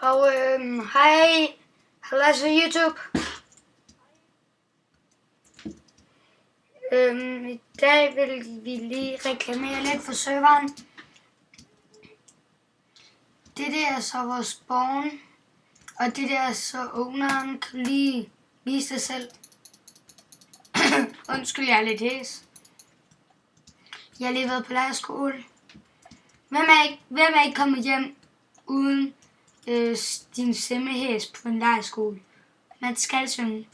Og hej, halløj til YouTube. I dag vil vi lige reklamere lidt for serveren. Det der er så vores spawn, og det der er så owneren. Kan du lige vise dig selv? Undskyld, jeg er lidt hæs. Jeg har lige været på lejerskole. Hvem er ikke kommet hjem uden din stemmehæs på en lejerskole? Man skal synge.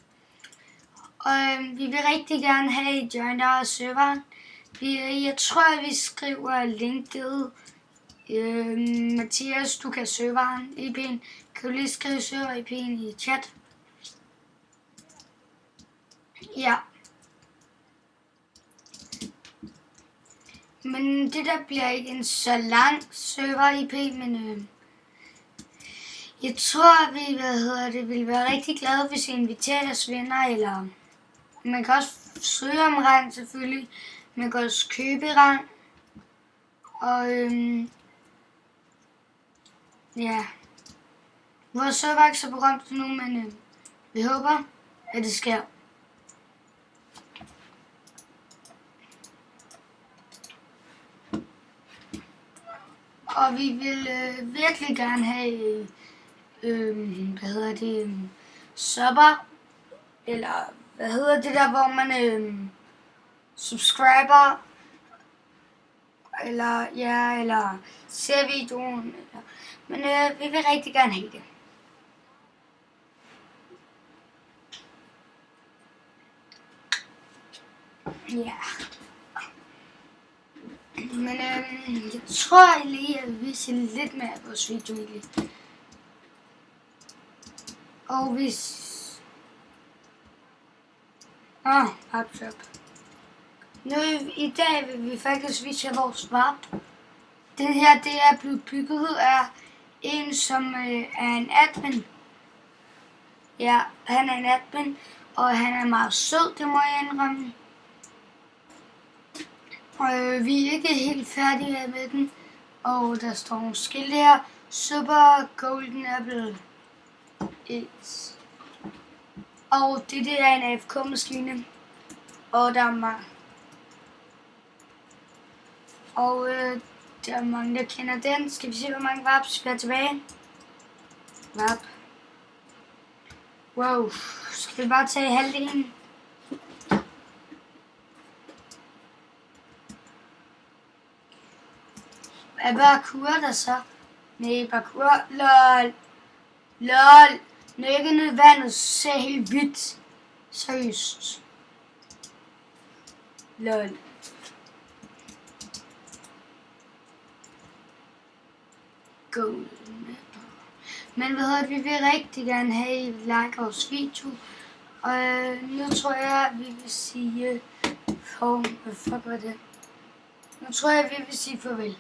Og vi vil rigtig gerne have et joiner og serveren. Jeg tror, at vi skriver linket. Mathias, du kan serveren IP'en. Kan du lige skrive server IP'en i chat? Ja. Men det der bliver ikke en så lang server IP, men jeg tror, vi vil være rigtig glade, hvis I inviterer os venner, eller man kan også søge om rang selvfølgelig. Man kan også købe rang. Og ja. Vores server er ikke så berømt nu, men vi håber, at det sker. Og vi vil virkelig gerne have, subber, eller hvad hedder det der, hvor man subscriber, eller ser videoen, men vi vil rigtig gerne have det. Ja. Men jeg tror lige, at jeg vil vise lidt mere af vores video egentlig. Og hvis... Laptop. Nu i dag vil vi faktisk vise jer vores map. Den her, det er blevet bygget af en, som er en admin. Ja, han er en admin, og han er meget sød, det må jeg indrømme. Og vi er ikke helt færdige med den. Og der står nogle skilte her. Super Golden Apple Is. Og det er en AFK-maskine. Og der er mange. Og der er mange, der kender den. Skal vi se, hvor mange vaps vi har tilbage? Vap. Wow. Skal vi bare tage halvdelen? Er parkour der så? Nej, parkour. LOL. LOL. Når jeg ikke ned i vandet, så ser jeg helt hvidt. Seriøst. LOL. Go. Men vi vil rigtig gerne have, at I like vores video. Og nu tror jeg, at vi vil sige... hvad fuck var det? Nu tror jeg, at vi vil sige farvel.